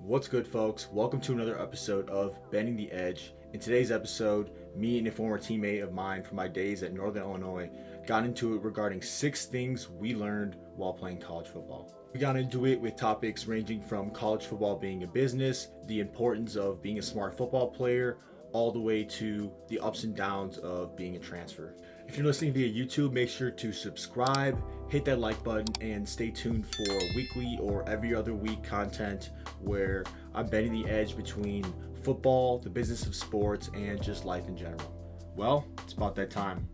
What's good, folks? Welcome to another episode of Bending the Edge. In today's episode, me and a former teammate of mine from my days at Northern Illinois got into it regarding 6 things we learned while playing college football. We got into it with topics ranging from college football being a business, the importance of being a smart football player, all the way to the ups and downs of being a transfer. If you're listening via YouTube, make sure to subscribe, hit that like button, and stay tuned for weekly or every other week content where I'm bending the edge between football, the business of sports, and just life in general. Well, it's about that time.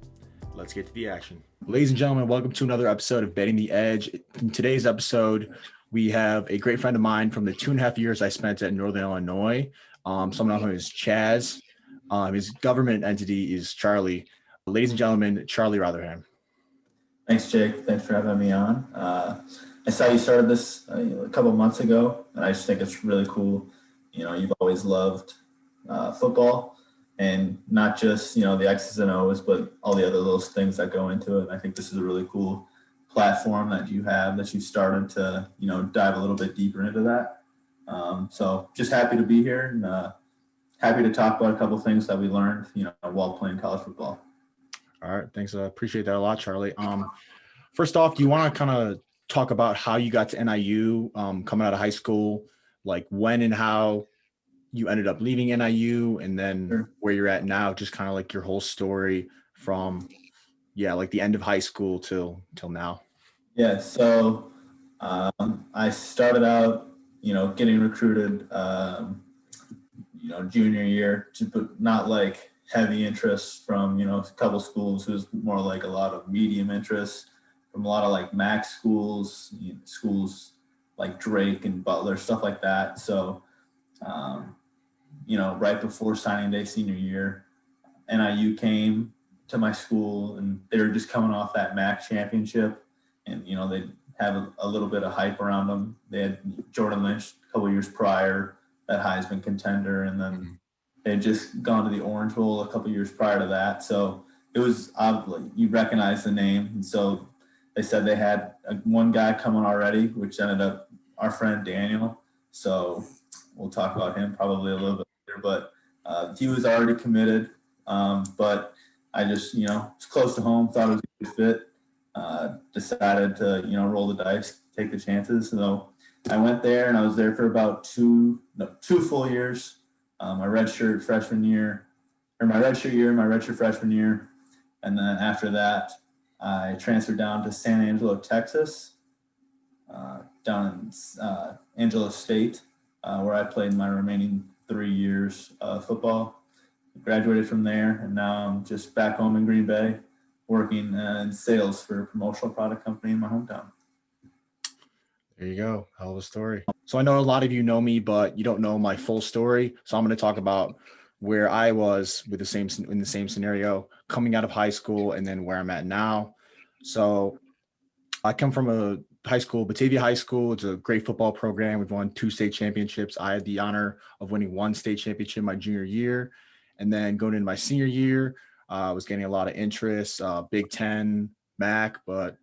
Let's get to the action. Ladies and gentlemen, welcome to another episode of Bending the Edge. In today's episode, we have a great friend of mine from the 2.5 years I spent at Northern Illinois. Someone who is Chaz. His government entity is Charlie. Ladies and gentlemen, Charlie Rotherham. Thanks, Jake. Thanks for having me on. I saw you started this a couple months ago, and I just think it's really cool. You've always loved football, and not just, the X's and O's, but all the other little things that go into it. And I think this is a really cool platform that you have, that you've started to, dive a little bit deeper into that. So just happy to be here and happy to talk about a couple things that we learned, while playing college football. All right. Thanks. I appreciate that a lot, Charlie. First off, do you want to kind of talk about how you got to NIU coming out of high school, like when and how you ended up leaving NIU, and then where you're at now, just kind of like your whole story from, like the end of high school till now? Yeah. So I started out, getting recruited, junior year, but not like heavy interest from, a couple schools. It was more like a lot of medium interest from a lot of like MAC schools, schools like Drake and Butler, stuff like that. So, right before signing day senior year, NIU came to my school, and they were just coming off that MAC championship, and, they have a little bit of hype around them. They had Jordan Lynch a couple years prior, that Heisman contender, and then they had just gone to the Orange Bowl a couple years prior to that. So it was obviously, you recognize the name. And so they said they had one guy coming already, which ended up our friend Daniel. So we'll talk about him probably a little bit later, but he was already committed. But I just, it's close to home, thought it was a good fit, decided to, roll the dice, take the chances. So I went there, and I was there for about two full years. My redshirt freshman year, or my redshirt year, my redshirt freshman year. And then after that, I transferred down to San Angelo, Texas, down in Angelo State, where I played my remaining 3 years of football. Graduated from there, and now I'm just back home in Green Bay, working in sales for a promotional product company in my hometown. There you go. Hell of a story. So I know a lot of you know me, but you don't know my full story. So I'm going to talk about where I was in the same scenario coming out of high school, and then where I'm at now. So I come from a high school, Batavia High School. It's a great football program. We've won 2 state championships. I had the honor of winning 1 state championship my junior year. And then going into my senior year, I was getting a lot of interest, Big Ten, MAC, but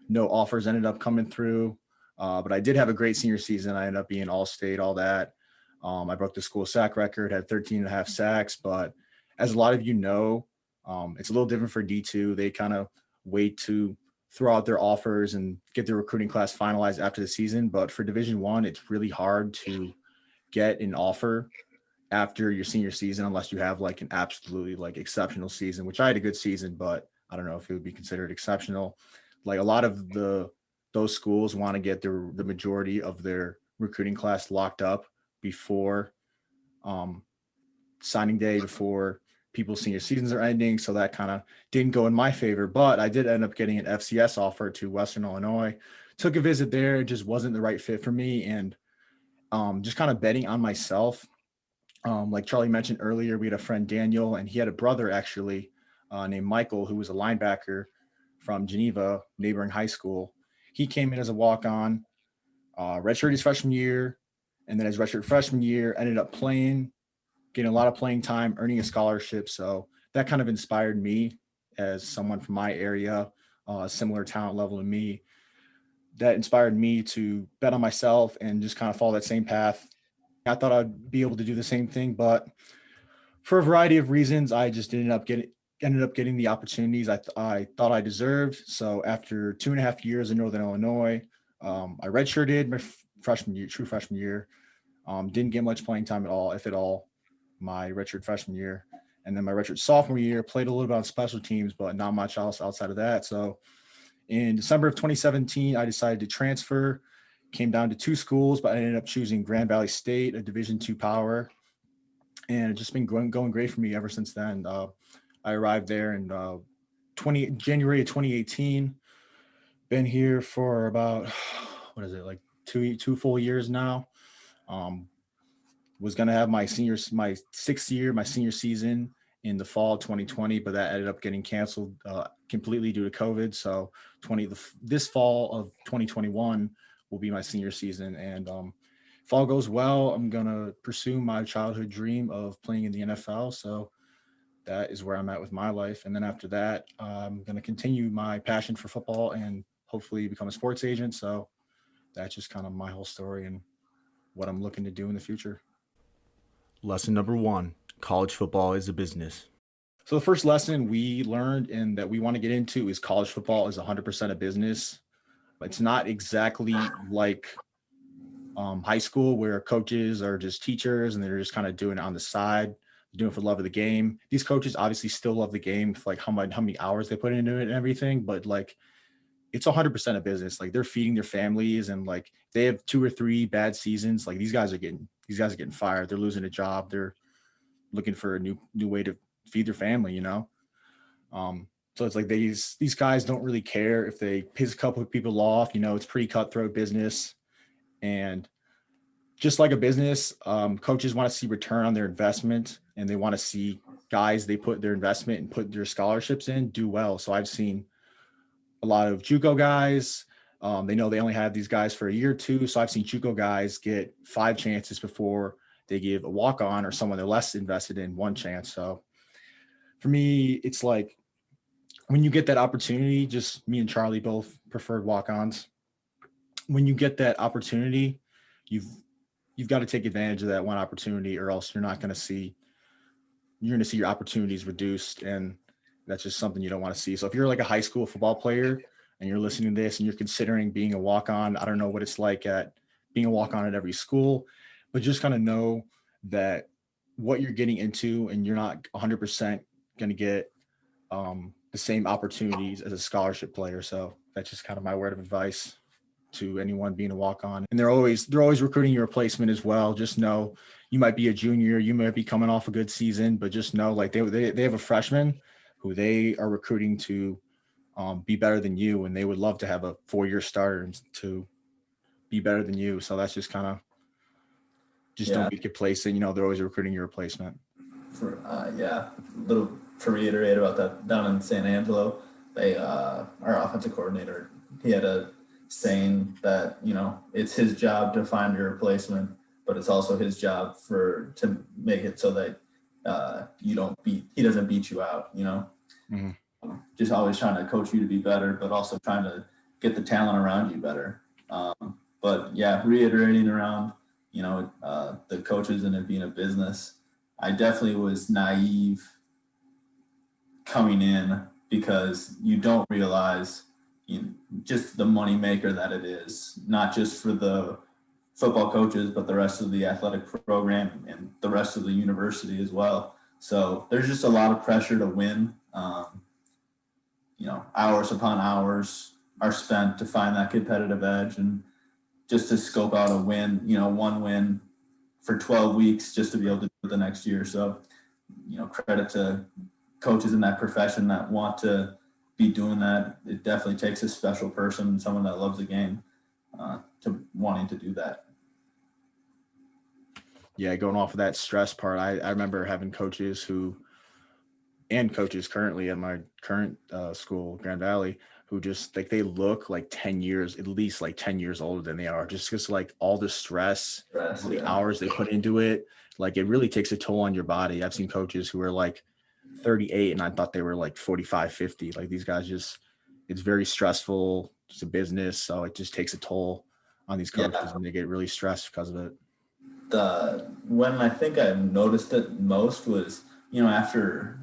no offers ended up coming through. But I did have a great senior season. I ended up being all-state, all that. I broke the school sack record, had 13 and a half sacks. But as a lot of you know, it's a little different for D2. They kind of wait to throw out their offers and get their recruiting class finalized after the season. But for Division I, it's really hard to get an offer after your senior season unless you have like an absolutely like exceptional season, which I had a good season, but I don't know if it would be considered exceptional. Like a lot of those schools want to get the majority of their recruiting class locked up before signing day, before people's senior seasons are ending. So that kind of didn't go in my favor, but I did end up getting an FCS offer to Western Illinois. Took a visit there. It just wasn't the right fit for me. And just kind of betting on myself. Like Charlie mentioned earlier, we had a friend, Daniel, and he had a brother actually named Michael, who was a linebacker from Geneva, neighboring high school. He came in as a walk-on, redshirt his freshman year, and then his redshirt freshman year ended up playing, getting a lot of playing time, earning a scholarship. So that kind of inspired me as someone from my area, similar talent level to me. That inspired me to bet on myself and just kind of follow that same path. I thought I'd be able to do the same thing, but for a variety of reasons, I just ended up getting the opportunities I thought I deserved. So after 2.5 years in Northern Illinois, I redshirted my freshman year, true freshman year. Didn't get much playing time at all, if at all, my redshirt freshman year. And then my redshirt sophomore year, played a little bit on special teams, but not much else outside of that. So in December of 2017, I decided to transfer. Came down to two schools, but I ended up choosing Grand Valley State, a Division II power, and it's just been going great for me ever since then. I arrived there in January of 2018. Been here for about what is it, like two full years now. Um, was gonna have my sixth year, my senior season in the fall of 2020, but that ended up getting canceled completely due to COVID. So this fall of 2021 will be my senior season, and if all goes well, I'm gonna pursue my childhood dream of playing in the NFL. So that is where I'm at with my life. And then after that, I'm gonna continue my passion for football and hopefully become a sports agent. So that's just kind of my whole story and what I'm looking to do in the future. Lesson number 1: college football is a business. So the first lesson we learned and that we want to get into is college football is 100% a business. It's not exactly like high school where coaches are just teachers and they're just kind of doing it on the side, doing it for the love of the game. These coaches obviously still love the game, for like how many hours they put into it and everything, but like it's 100% a business. Like they're feeding their families, and like they have 2 or 3 bad seasons. Like these guys are getting fired. They're losing a job. They're looking for a new way to feed their family, you know? So it's like these guys don't really care if they piss a couple of people off, you know, it's pretty cutthroat business. And just like a business, coaches want to see return on their investment, and they want to see guys they put their investment and put their scholarships in do well. So I've seen a lot of JUCO guys. They know they only have these guys for a year or two. So I've seen JUCO guys get 5 chances before they give a walk-on or someone they're less invested in 1 chance. So for me, it's like when you get that opportunity, just me and Charlie both preferred walk-ons. When you get that opportunity, you've got to take advantage of that one opportunity, or else you're going to see your opportunities reduced. And that's just something you don't want to see. So if you're like a high school football player and you're listening to this and you're considering being a walk-on, I don't know what it's like at being a walk-on at every school, but just kind of know that what you're getting into, and you're not 100% going to get the same opportunities as a scholarship player. So that's just kind of my word of advice to anyone being a walk-on. And they're always recruiting your replacement as well. Just know you might be a junior, you might be coming off a good season, but just know like they have a freshman who they are recruiting to be better than you, and they would love to have a 4-year starter to be better than you. So that's just kind of don't be complacent. You know, they're always recruiting your replacement. Little to reiterate about that, down in San Angelo, our offensive coordinator, he had a saying that, you know, it's his job to find your replacement, but it's also his job to make it so that he doesn't beat you out, you know. Mm-hmm. Just always trying to coach you to be better, but also trying to get the talent around you better. But yeah, reiterating around, you know, the coaches and it being a business, I definitely was naive coming in, because you don't realize just the money maker that it is, not just for the football coaches, but the rest of the athletic program and the rest of the university as well. So there's just a lot of pressure to win. You know, hours upon hours are spent to find that competitive edge, and just to scope out a win, you know, 1 win for 12 weeks just to be able to do it the next year. So, you know, credit to coaches in that profession that want to be doing that. It definitely takes a special person, someone that loves the game, to wanting to do that. Yeah, going off of that stress part, I remember having coaches currently at my current school, Grand Valley, who just like they look like 10 years, at least like 10 years older than they are, just because like all the stress, all the hours they put into it, like it really takes a toll on your body. I've seen coaches who are like 38 and I thought they were like 45, 50. Like these guys it's very stressful. It's a business. So it just takes a toll on these coaches and they get really stressed because of it. When I think I noticed it most was, after,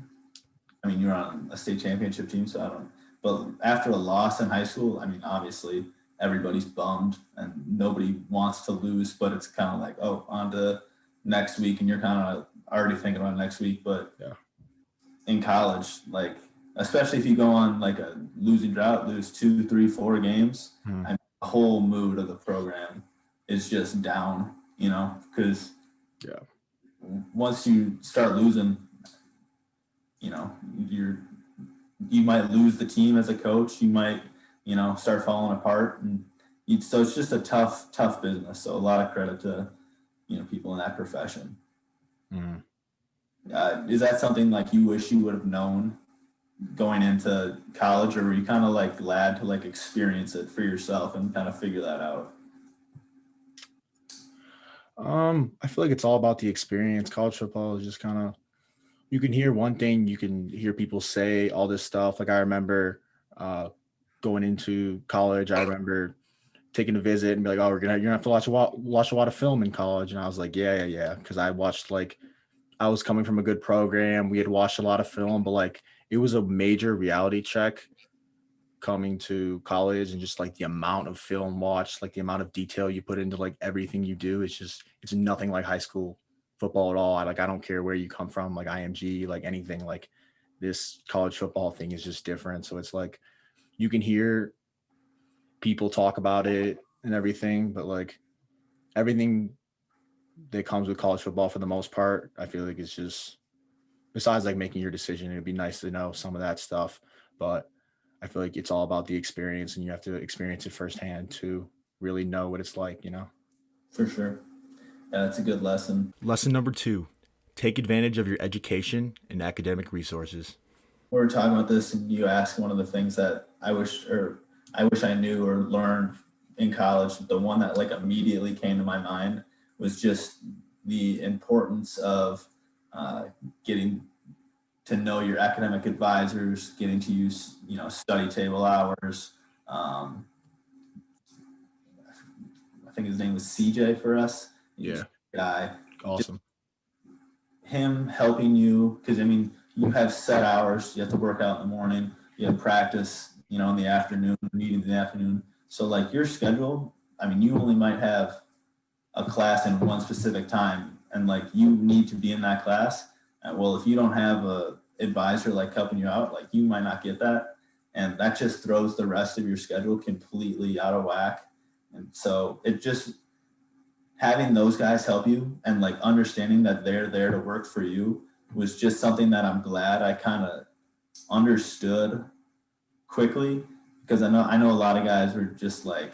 I mean, you're on a state championship team, so I don't, but after a loss in high school, I mean, obviously everybody's bummed and nobody wants to lose, but it's kind of like, oh, on to next week. And you're kind of already thinking about next week. But Yeah. in college, like, especially if you go on like a losing drought, lose 2, 3, 4 games, and the whole mood of the program is just down, because once you start losing, you might lose the team as a coach. You might, start falling apart, and so it's just a tough business. So a lot of credit to, people in that profession. Is that something like you wish you would have known going into college, or were you kind of like glad to like experience it for yourself and kind of figure that out? I feel like it's all about the experience. College football is just kind of, you can hear one thing, you can hear people say all this stuff. Like I remember going into college, I remember taking a visit and be like, oh, you're gonna have to watch a lot of film in college. And I was like, yeah. Because I watched, like, I was coming from a good program. We had watched a lot of film, but like it was a major reality check coming to college, and just like the amount of film watched, like the amount of detail you put into like everything you do. It's nothing like high school football at all. I don't care where you come from, like IMG, like anything, like this college football thing is just different. So it's like you can hear people talk about it and everything, but like everything that comes with college football for the most part, I feel like it's just, besides like making your decision, it'd be nice to know some of that stuff, but I feel like it's all about the experience, and you have to experience it firsthand to really know what it's like, For sure. Yeah, that's a good lesson. Lesson number 2, take advantage of your education and academic resources. We were talking about this, and you asked one of the things that I wish I knew or learned in college. The one that like immediately came to my mind was just the importance of getting to know your academic advisors, getting to use, study table hours. I think his name was CJ for us. Yeah. Guy. Awesome. Him helping you, because I mean, you have set hours. You have to work out in the morning. You have practice, in the afternoon, meetings in the afternoon. So like your schedule, I mean, you only might have a class in one specific time, and like you need to be in that class. Well, if you don't have a advisor like helping you out, like you might not get that, and that just throws the rest of your schedule completely out of whack. And so it just, having those guys help you and like understanding that they're there to work for you was just something that I'm glad I kind of understood quickly, because I know a lot of guys were just like,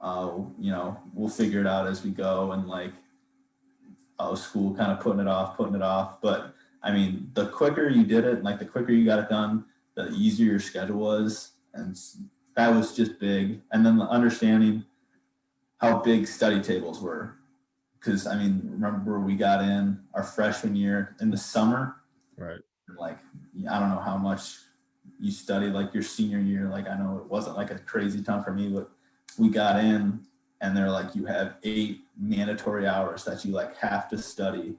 oh, we'll figure it out as we go, and like, oh, school kind of putting it off. But I mean, the quicker you did it, like the quicker you got it done, the easier your schedule was. And that was just big. And then the understanding how big study tables were. Because I mean, remember we got in our freshman year in the summer, Right? like, I don't know how much you studied like your senior year. Like, I know it wasn't like a crazy time for me, but we got in and they're like, you have 8 mandatory hours that you like have to study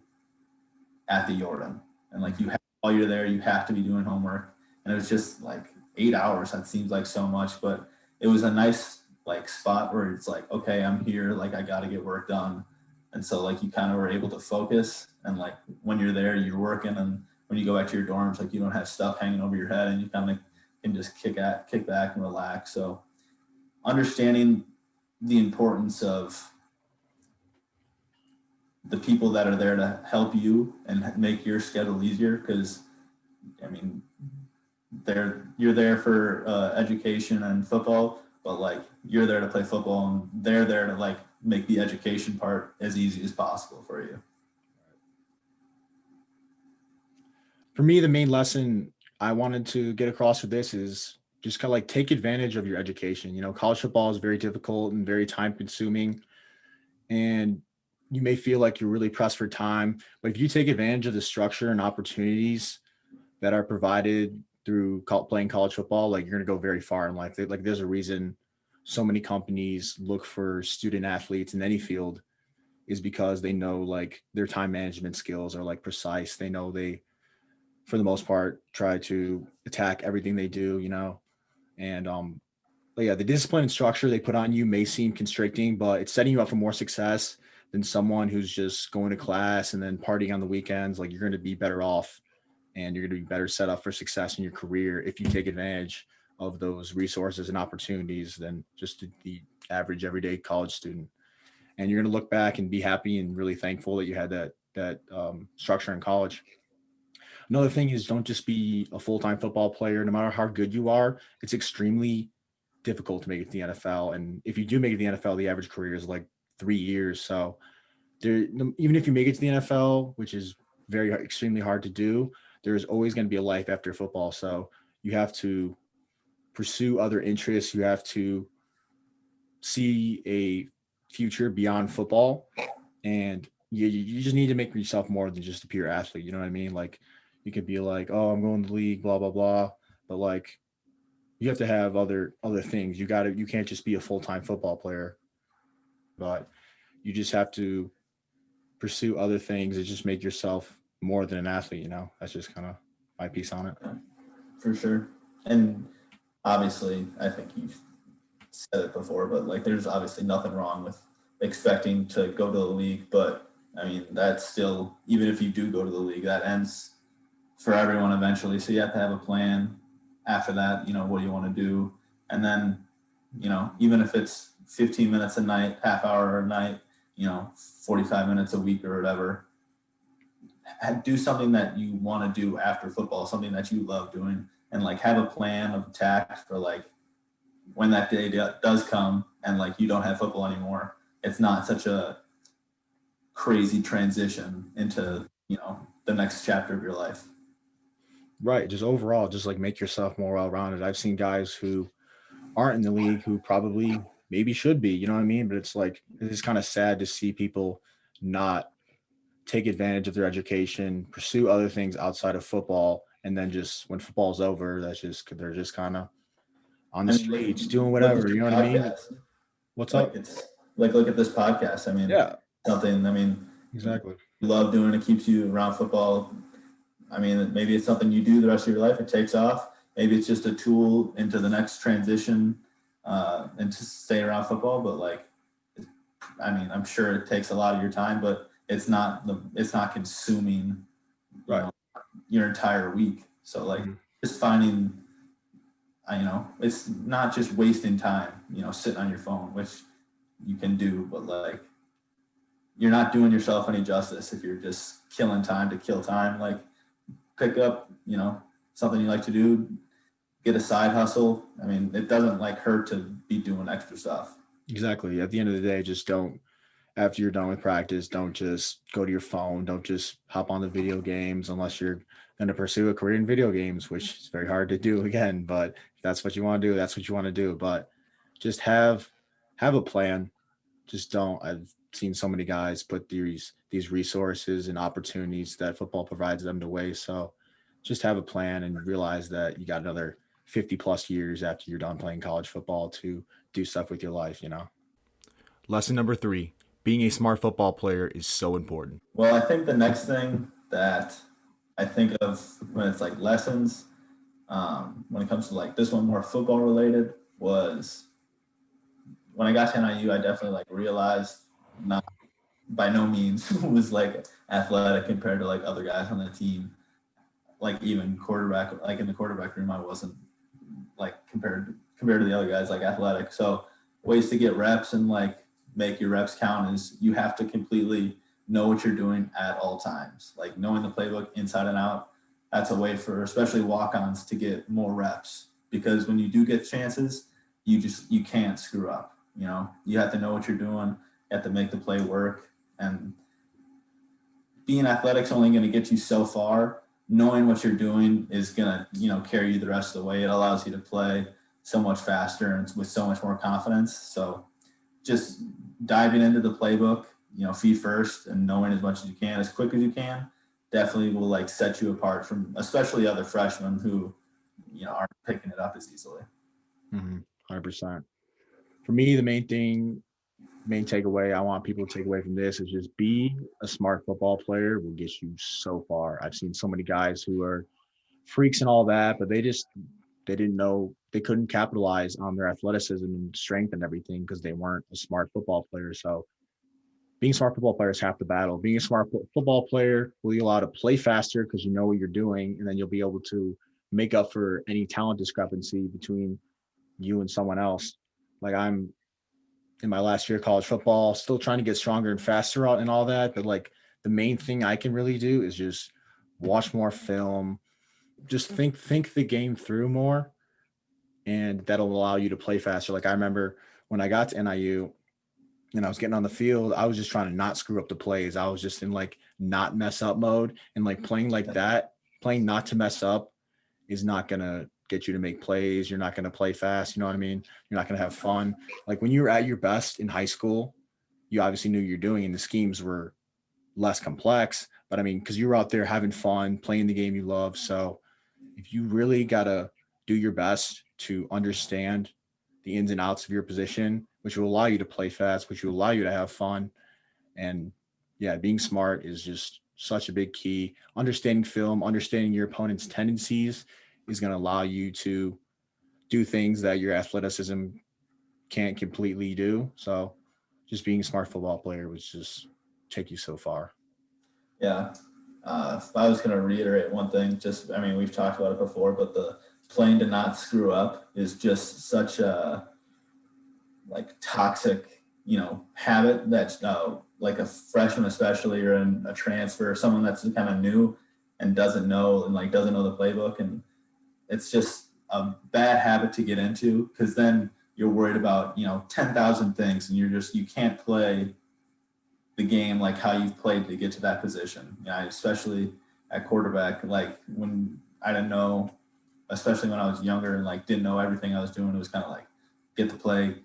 at the Jordan. And like while you're there, you have to be doing homework. And it was just like 8 hours. That seems like so much, but it was a nice like spot where it's like, okay, I'm here. Like I got to get work done. And so like you kind of were able to focus, and like when you're there, you're working, and when you go back to your dorms, like you don't have stuff hanging over your head, and you kind of can just kick back and relax. So understanding the importance of the people that are there to help you and make your schedule easier, because I mean, you're there for education and football, but like you're there to play football, and they're there to like make the education part as easy as possible for you. For me, the main lesson I wanted to get across with this is just kind of like take advantage of your education. College football is very difficult and very time consuming, and you may feel like you're really pressed for time, but if you take advantage of the structure and opportunities that are provided through playing college football, like you're going to go very far in life. Like there's a reason so many companies look for student athletes in any field. is because they know like their time management skills are like precise. They know they, for the most part, try to attack everything they do, and but yeah, the discipline and structure they put on you may seem constricting, but it's setting you up for more success than someone who's just going to class and then partying on the weekends. Like you're going to be better off and you're going to be better set up for success in your career if you take advantage of those resources and opportunities than just the average everyday college student. And you're going to look back and be happy and really thankful that you had that structure in college. Another thing is don't just be a full-time football player. No matter how good you are, it's extremely difficult to make it to the NFL. And if you do make it to the NFL, the average career is like 3 years. So there, even if you make it to the NFL, which is very extremely hard to do, there's always going to be a life after football. So you have to pursue other interests. You have to see a future beyond football, and you just need to make yourself more than just a pure athlete. You know what I mean? Like you could be like, oh, I'm going to the league, blah blah blah, but like you have to have other things. You can't just be a full time football player, but you just have to pursue other things and just make yourself more than an athlete. That's just kind of my piece on it. For sure. And obviously, I think you've said it before, but like there's obviously nothing wrong with expecting to go to the league. But I mean, that's still, even if you do go to the league, that ends for everyone eventually. So you have to have a plan after that, what do you want to do? And then, even if it's 15 minutes a night, half hour a night, 45 minutes a week or whatever, do something that you want to do after football, something that you love doing, and like have a plan of attack for like when that day does come and like you don't have football anymore. It's not such a crazy transition into, the next chapter of your life. Right. Just overall, just like make yourself more well rounded. I've seen guys who aren't in the league who probably maybe should be, you know what I mean? But it's like, it's kind of sad to see people not take advantage of their education, pursue other things outside of football. And then just when football's over, they're just kind of on the streets doing whatever, you know what I mean? What's Like up? it's like, look at this podcast. I mean, Yeah, exactly. exactly. You love doing it, keeps you around football. I mean, maybe it's something you do the rest of your life. It takes off. Maybe it's just a tool into the next transition and to stay around football. But like, I mean, I'm sure it takes a lot of your time, but it's not consuming Right. Your entire week. So like just finding, it's not just wasting time, sitting on your phone, which you can do, but like you're not doing yourself any justice if you're just killing time to kill time. Like pick up, something you like to do, get a side hustle. I mean, it doesn't like hurt to be doing extra stuff. Exactly. At the end of the day, just don't, after you're done with practice, don't just go to your phone. Don't just hop on the video games unless you're going to pursue a career in video games, which is very hard to do again. But if that's what you want to do, that's what you want to do. But just have a plan. Just don't. I've seen so many guys put these resources and opportunities that football provides them to waste. So just have a plan and realize that you got another 50 plus years after you're done playing college football to do stuff with your life. Lesson number 3: being a smart football player is so important. Well, I think the next thing that I think of when it's like lessons, when it comes to like this one more football related, was when I got to NIU, I definitely like realized not by no means was like athletic compared to like other guys on the team. Like even quarterback, like in the quarterback room, I wasn't like compared to the other guys like athletic. So ways to get reps and like make your reps count is you have to completely know what you're doing at all times. Like knowing the playbook inside and out. That's a way for especially walk-ons to get more reps, because when you do get chances, you can't screw up. You have to know what you're doing. You have to make the play work, and being athletic is only going to get you so far. Knowing what you're doing is going to, carry you the rest of the way. It allows you to play so much faster and with so much more confidence. So just diving into the playbook, feet first, and knowing as much as you can, as quick as you can, definitely will like set you apart from especially other freshmen who, aren't picking it up as easily. 100%. For me, the main thing main takeaway I want people to take away from this is just be a smart football player will get you so far. I've seen so many guys who are freaks and all that, but they didn't know they couldn't capitalize on their athleticism and strength and everything because they weren't a smart football player. So being a smart football player is half the battle. Being a smart football player will you allow to play faster because you know what you're doing, and then you'll be able to make up for any talent discrepancy between you and someone else. Like I'm in my last year of college football, still trying to get stronger and faster out and all that. But like the main thing I can really do is just watch more film, just think the game through more, and that'll allow you to play faster. Like I remember when I got to NIU and I was getting on the field, I was just trying to not screw up the plays. I was just in like not mess up mode, and like playing like that, playing not to mess up is not going to get you to make plays. You're not going to play fast. You know what I mean? You're not going to have fun. Like when you were at your best in high school, you obviously knew what you're doing and the schemes were less complex. But I mean, because you were out there having fun, playing the game you love. So if you really got to do your best to understand the ins and outs of your position, which will allow you to play fast, which will allow you to have fun. And yeah, being smart is just such a big key. Understanding film, understanding your opponent's tendencies is going to allow you to do things that your athleticism can't completely do. So just being a smart football player would just take you so far. Yeah. If I was going to reiterate one thing, just, I mean, we've talked about it before, but the playing to not screw up is just such a like toxic, habit that's like a freshman, especially, or in a transfer, or someone that's kind of new and doesn't know and like doesn't know the playbook. And it's just a bad habit to get into because then you're worried about, 10,000 things and you can't play the game like how you've played to get to that position. Especially at quarterback, like when I didn't know, especially when I was younger and like didn't know everything I was doing, it was kind of like get the play,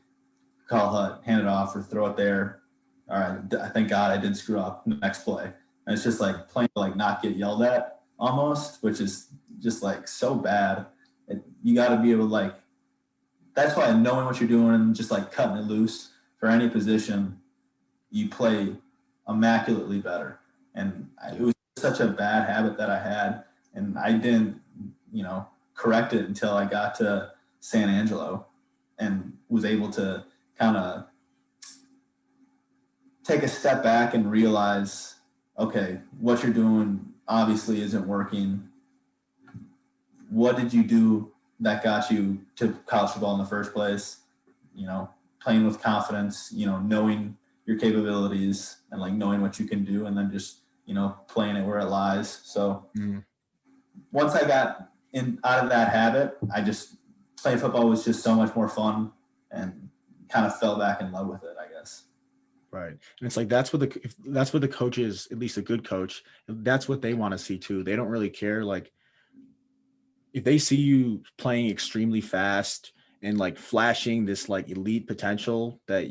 call hut, hand it off, or throw it there. All right, thank God I didn't screw up. Next play, and it's just like playing to like not get yelled at almost, which is just like so bad. You got to be able to like. That's why knowing what you're doing and just like cutting it loose for any position, you play immaculately better. And it was such a bad habit that I had, and I didn't, correct it until I got to San Angelo and was able to kind of take a step back and realize, okay, what you're doing obviously isn't working. What did you do that got you to college football in the first place? Playing with confidence, knowing your capabilities and like knowing what you can do, and then just, playing it where it lies. So once I got out of that habit, I just playing football was just so much more fun and kind of fell back in love with it, I guess. Right. And it's like that's what the coaches, at least a good coach, that's what they want to see too. They don't really care. Like if they see you playing extremely fast and like flashing this like elite potential that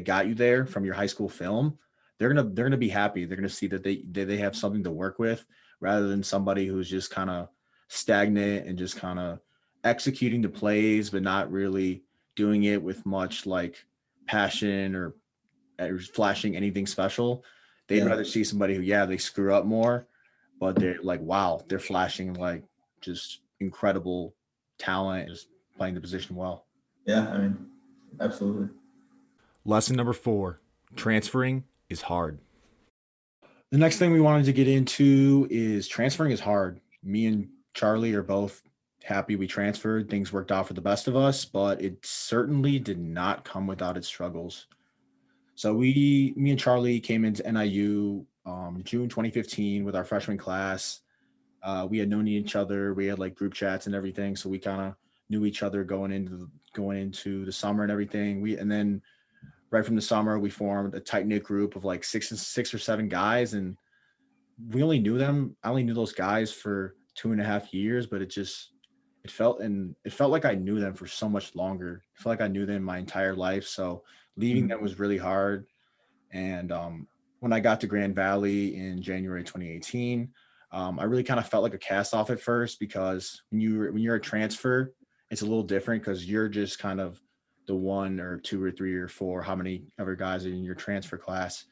got you there from your high school film, they're gonna be happy. They're gonna see that they have something to work with rather than somebody who's just kind of stagnant and just kind of executing the plays but not really doing it with much like passion or flashing anything special. They'd rather see somebody who, yeah, they screw up more, but they're like, wow, they're flashing like just incredible talent, just playing the position well. Yeah, I mean, absolutely. Lesson number 4: transferring is hard. The next thing we wanted to get into is transferring is hard. Me and Charlie are both happy we transferred. Things worked out for the best of us, but it certainly did not come without its struggles. So me and Charlie came into NIU June 2015 with our freshman class. We had known each other. We had like group chats and everything, so we kind of knew each other going into the summer and everything. And then right from the summer, we formed a tight knit group of like six or seven guys, and we only knew them. I only knew those guys for 2.5 years, but it felt like I knew them for so much longer. I felt like I knew them my entire life. So leaving them was really hard. And when I got to Grand Valley in January 2018, I really kind of felt like a cast off at first because when you're a transfer, it's a little different because you're just kind of the 1 or 2 or 3 or 4, how many other guys are in your transfer class,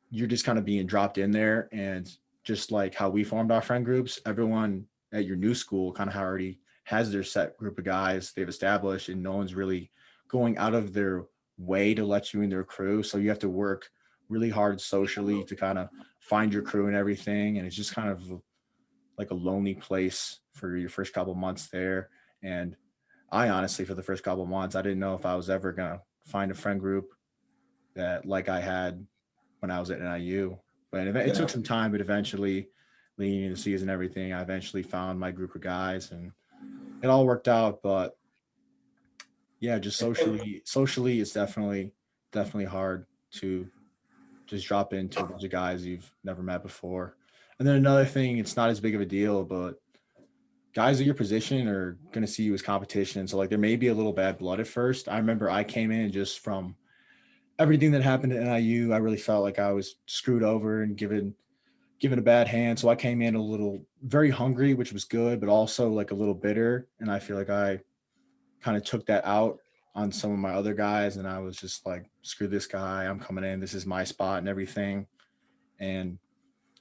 you're just kind of being dropped in there. And just like how we formed our friend groups, everyone at your new school kind of already has their set group of guys they've established, and no one's really going out of their way to let you in their crew. So you have to work really hard socially to kind of find your crew and everything. And it's just kind of like a lonely place for your first couple months there. And I honestly, for the first couple months, I didn't know if I was ever going to find a friend group that like I had when I was at NIU. But it took some time, but eventually, leading into the season and everything, I eventually found my group of guys, and it all worked out. But yeah, just socially, it's definitely hard to just drop into a bunch of guys you've never met before. And then another thing, it's not as big of a deal, but guys at your position are going to see you as competition. So like there may be a little bad blood at first. I remember I came in just from everything that happened at NIU. I really felt like I was screwed over and given a bad hand. So I came in a little very hungry, which was good, but also like a little bitter. And I feel like I kind of took that out on some of my other guys. And I was just like, screw this guy. I'm coming in. This is my spot and everything. And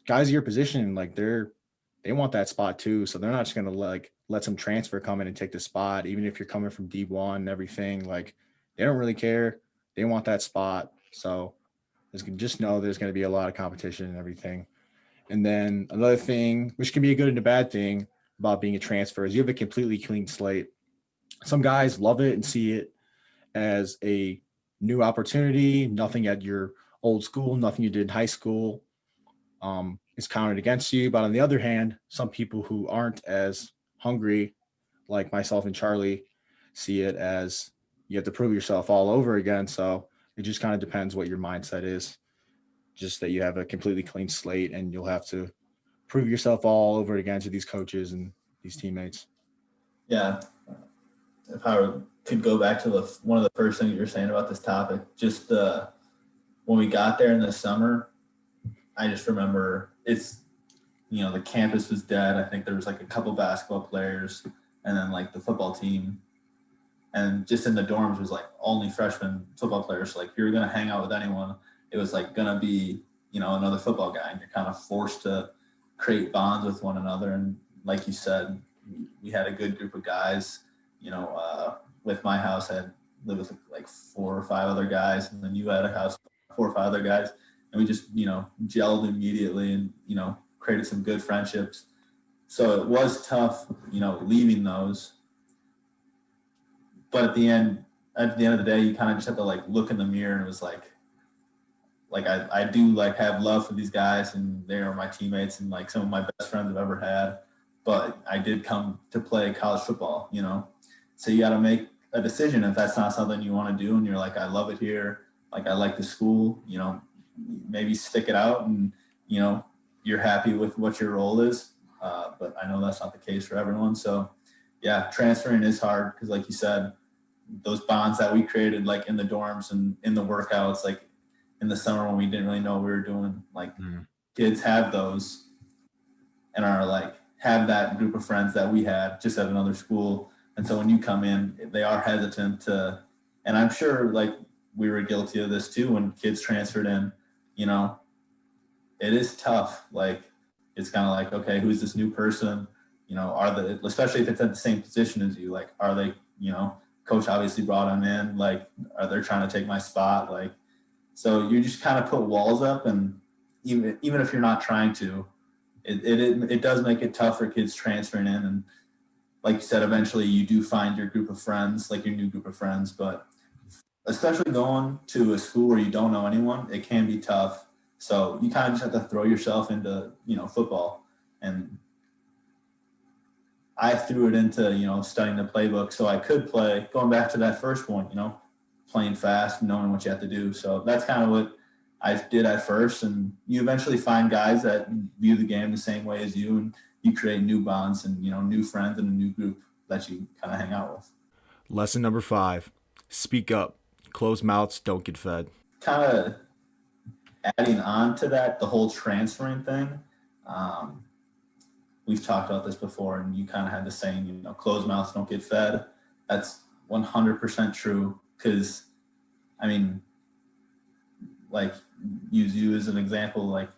guys at your position, like they want that spot too. So they're not just gonna let some transfer come in and take the spot, even if you're coming from D1 and everything. Like they don't really care. They want that spot. So just know there's gonna be a lot of competition and everything. And then another thing, which can be a good and a bad thing about being a transfer, is you have a completely clean slate. Some guys love it and see it as a new opportunity, nothing at your old school, nothing you did in high school is counted against you. But on the other hand, some people who aren't as hungry, like myself and Charlie, see it as you have to prove yourself all over again. So it just kind of depends what your mindset is. Just that you have a completely clean slate and you'll have to prove yourself all over again to these coaches and these teammates. Yeah. If I could go back to one of the first things you were saying about this topic, just when we got there in the summer, I just remember the campus was dead. I think there was like a couple basketball players and then like the football team. And just in the dorms was like only freshman football players. So like if you were going to hang out with anyone, it was like going to be, another football guy. And you're kind of forced to create bonds with one another. And like you said, we had a good group of guys. With my house, I had lived with like 4 or 5 other guys. And then you had a house with 4 or 5 other guys. And we just, gelled immediately and, created some good friendships. So it was tough, leaving those. But at the end of the day, you kind of just have to like look in the mirror, and it was like I do like have love for these guys, and they are my teammates and like some of my best friends I've ever had. But I did come to play college football, So you got to make a decision if that's not something you want to do, and you're like, I love it here, like I like the school, maybe stick it out, and you're happy with what your role is. But I know that's not the case for everyone. So yeah, transferring is hard because like you said, those bonds that we created like in the dorms and in the workouts, like in the summer when we didn't really know what we were doing, like kids have those and are like, have that group of friends that we had just at another school. And so when you come in, they are hesitant to, and I'm sure like we were guilty of this too when kids transferred in, it is tough. Like it's kind of like, okay, who's this new person? Especially if it's at the same position as you, like, are they, coach obviously brought them in, like, are they trying to take my spot? Like, so you just kind of put walls up, and even if you're not trying to, it does make it tough for kids transferring in. And like you said, eventually you do find your group of friends, like your new group of friends, but especially going to a school where you don't know anyone, it can be tough. So you kind of just have to throw yourself into, football. And I threw it into, studying the playbook so I could play, going back to that first one, playing fast, knowing what you have to do. So that's kind of what I did at first. And you eventually find guys that view the game the same way as you, and you create new bonds and, new friends and a new group that you kind of hang out with. Lesson number 5, speak up. Closed mouths don't get fed. Kind of adding on to that, the whole transferring thing. We've talked about this before, and you kind of had the saying, closed mouths don't get fed. That's 100% true. Because, I mean, like, use you as an example, like,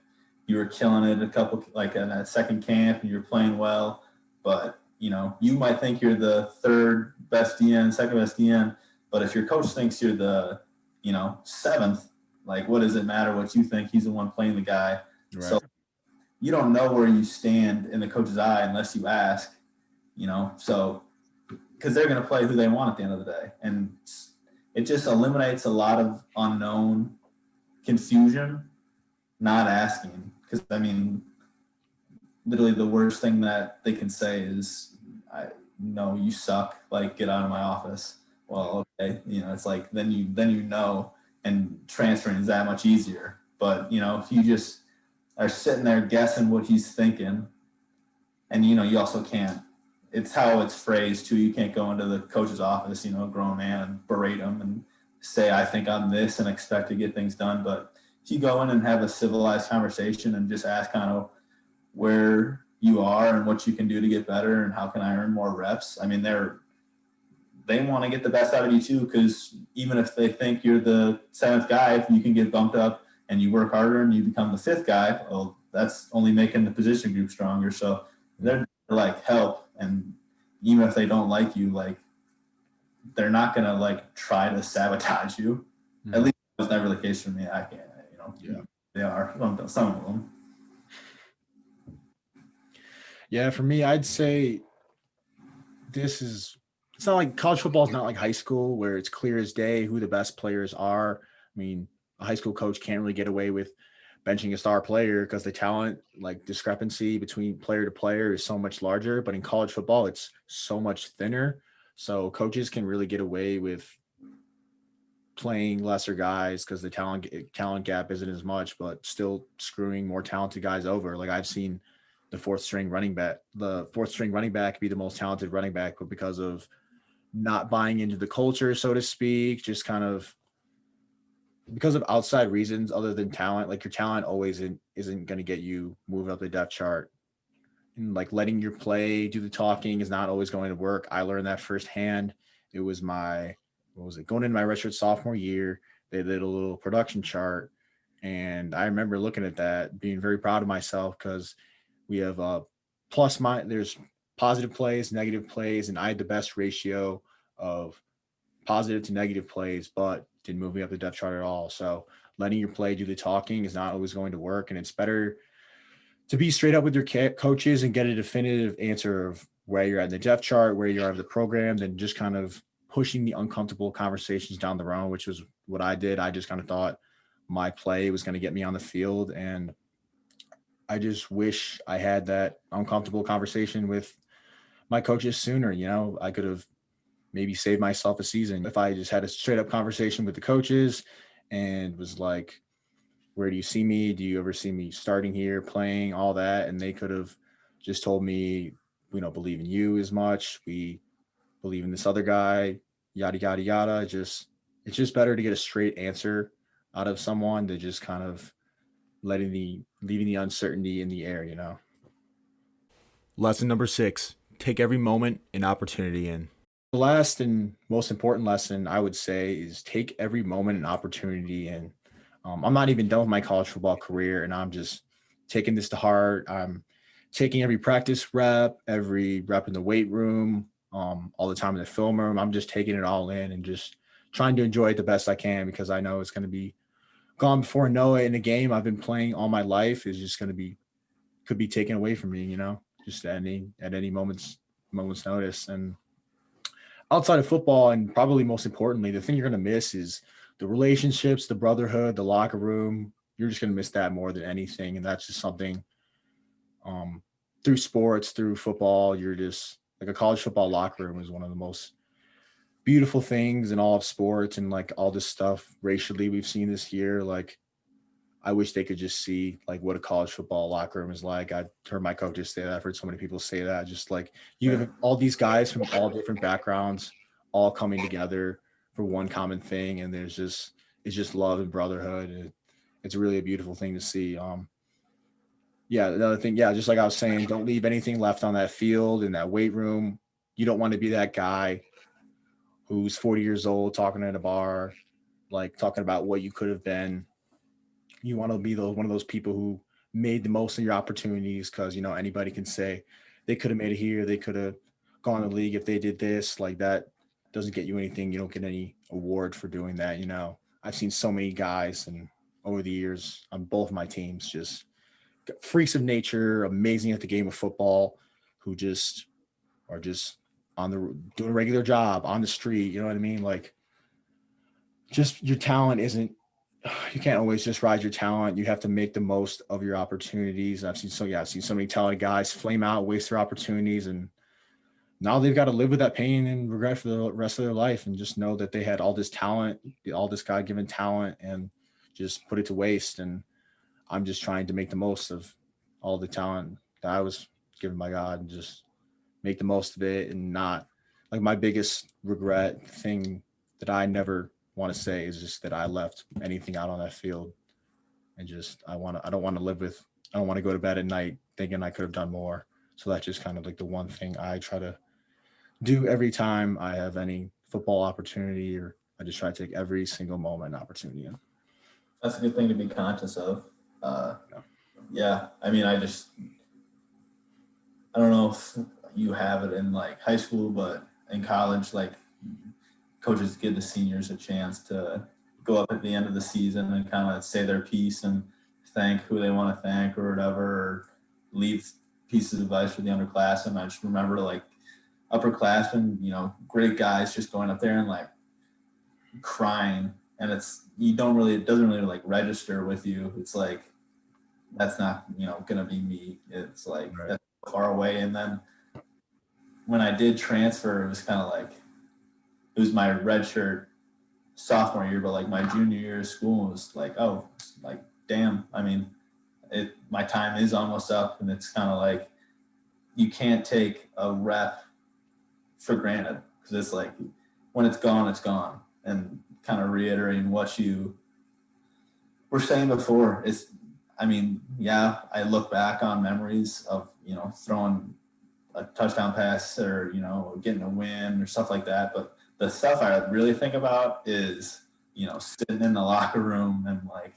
you were killing it in that second camp and you're playing well, but, you might think you're the third best DN, second best DN, but if your coach thinks you're the, seventh, like, what does it matter what you think? He's the one playing the guy. Right. So you don't know where you stand in the coach's eye unless you ask, so because they're going to play who they want at the end of the day. And it just eliminates a lot of unknown confusion, not asking. Because, literally the worst thing that they can say is, no, you suck, like, get out of my office. Well, okay, it's like, then you know, and transferring is that much easier. But, if you just are sitting there guessing what he's thinking, and, you also can't, it's how it's phrased too. You can't go into the coach's office, a grown man, and berate him and say, I think I'm this, and expect to get things done. But if you go in and have a civilized conversation and just ask kind of where you are and what you can do to get better and how can I earn more reps, they want to get the best out of you too, because even if they think you're the seventh guy, if you can get bumped up and you work harder and you become the fifth guy, well, that's only making the position group stronger. So they're like help, and even if they don't like you, like, they're not gonna like try to sabotage you. Mm-hmm. At least that was never the case for me. I can't, Yeah, they are some of them. Yeah, for me, I'd say it's not like college football is not like high school where it's clear as day who the best players are. I mean, a high school coach can't really get away with benching a star player because the talent like discrepancy between player to player is so much larger. But in college football, it's so much thinner. So coaches can really get away with playing lesser guys because the talent gap isn't as much, but still screwing more talented guys over. Like I've seen the fourth string running back be the most talented running back, but because of not buying into the culture, so to speak, just kind of because of outside reasons other than talent, like your talent always isn't going to get you moving up the depth chart. And like letting your play do the talking is not always going to work. I learned that firsthand. It was going into my redshirt sophomore year. They did a little production chart, and I remember looking at that, being very proud of myself because we have there's positive plays, negative plays, and I had the best ratio of positive to negative plays, but didn't move me up the depth chart at all. So letting your play do the talking is not always going to work, and it's better to be straight up with your coaches and get a definitive answer of where you're at in the depth chart, where you are in the program, than just kind of pushing the uncomfortable conversations down the road, which was what I did. I just kind of thought my play was going to get me on the field, and I just wish I had that uncomfortable conversation with my coaches sooner. I could have maybe saved myself a season if I just had a straight up conversation with the coaches and was like, where do you see me? Do you ever see me starting here, playing, all that? And they could have just told me, we don't believe in you as much. We believe in this other guy, yada, yada, yada. It's just better to get a straight answer out of someone than just kind of leaving the uncertainty in the air, Lesson number 6, take every moment and opportunity in. The last and most important lesson I would say is take every moment and opportunity in. I'm not even done with my college football career, and I'm just taking this to heart. I'm taking every practice rep, every rep in the weight room, all the time in the film room. I'm just taking it all in and just trying to enjoy it the best I can, because I know it's going to be gone before I know it. In a game I've been playing all my life is just could be taken away from me, just at any moment's notice. And outside of football, and probably most importantly, the thing you're going to miss is the relationships, the brotherhood, the locker room. You're just going to miss that more than anything. And that's just something through sports, through football, you're just like a college football locker room is one of the most beautiful things in all of sports. And like all this stuff racially we've seen this year, like I wish they could just see like what a college football locker room is like. I heard my coaches say that. I've heard so many people say that. Just like you have all these guys from all different backgrounds all coming together for one common thing, and it's just love and brotherhood. And it's really a beautiful thing to see. Another thing, just like I was saying, don't leave anything left on that field, in that weight room. You don't want to be that guy who's 40 years old talking at a bar, like talking about what you could have been. You want to be one of those people who made the most of your opportunities, because anybody can say they could have made it here, they could have gone to the league if they did this. Like, that doesn't get you anything. You don't get any award for doing that. I've seen so many guys and over the years on both my teams, just freaks of nature, amazing at the game of football, who just are just doing a regular job on the street. You know what I mean? Like, just your talent isn't, you can't always just ride your talent. You have to make the most of your opportunities. I've seen so many talented guys flame out, waste their opportunities, and now they've got to live with that pain and regret for the rest of their life, and just know that they had all this talent, all this God-given talent, and just put it to waste. And I'm just trying to make the most of all the talent that I was given by God, and just make the most of it. And not, like, my biggest regret thing that I never want to say is just that I left anything out on that field. And just, I don't want to go to bed at night thinking I could have done more. So that's just kind of like the one thing I try to do every time I have any football opportunity, or I just try to take every single moment and opportunity. That's a good thing to be conscious of. Yeah. I mean, I don't know if you have it in like high school, but in college, like, coaches give the seniors a chance to go up at the end of the season and kind of say their piece and thank who they want to thank or whatever, or leave pieces of advice for the underclassmen. I just remember, like, upperclassmen, great guys just going up there and like crying, and it doesn't really like register with you. It's like, that's not, gonna be me. It's like, right, that's far away. And then when I did transfer, it was kind of like, it was my redshirt sophomore year, but like my junior year of school was like, oh, like, damn. I mean, my time is almost up, and it's kind of like, you can't take a rep for granted, because it's like, when it's gone, it's gone. And kind of reiterating what you were saying before is, I mean, yeah, I look back on memories of, throwing a touchdown pass or, getting a win or stuff like that. But the stuff I really think about is, sitting in the locker room and like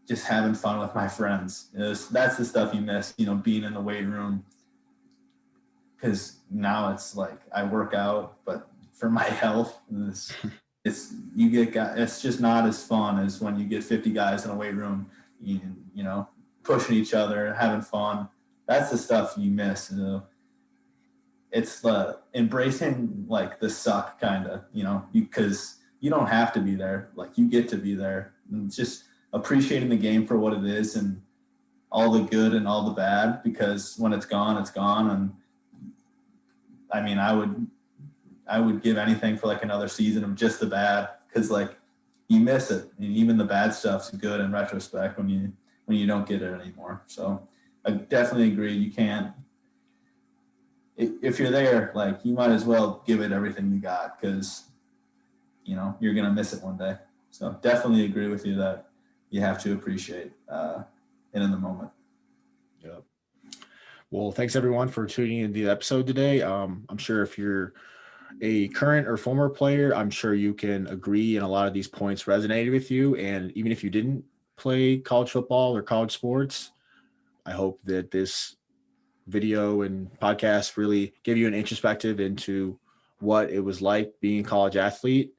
just having fun with my friends. That's the stuff you miss, being in the weight room. Because now it's like, I work out, but for my health, it's just not as fun as when you get 50 guys in a weight room, pushing each other, having fun. That's the stuff you miss. It's the embracing, like, the suck kind of, because you don't have to be there. Like, you get to be there. And it's just appreciating the game for what it is, and all the good and all the bad, because when it's gone, it's gone. And I mean, I would give anything for like another season of just the bad, because like, you miss it. And even the bad stuff's good in retrospect when you don't get it anymore. So I definitely agree. You can't, if you're there, like, you might as well give it everything you got, because you're gonna miss it one day. So definitely agree with you that you have to appreciate it in the moment. Yep. Well, thanks everyone for tuning into the episode today. I'm sure if you're a current or former player, I'm sure you can agree, and a lot of these points resonated with you. And even if you didn't play college football or college sports, I hope that this video and podcast really give you an introspective into what it was like being a college athlete.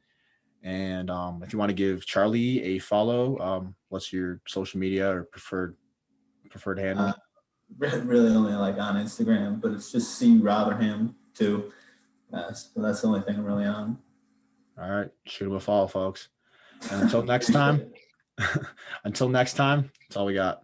And if you want to give Charlie a follow, what's your social media or preferred handle? Really only like on Instagram, but it's just C Rotherham too. So that's the only thing I'm really on. All right, shoot him a follow, folks. And until next time, that's all we got.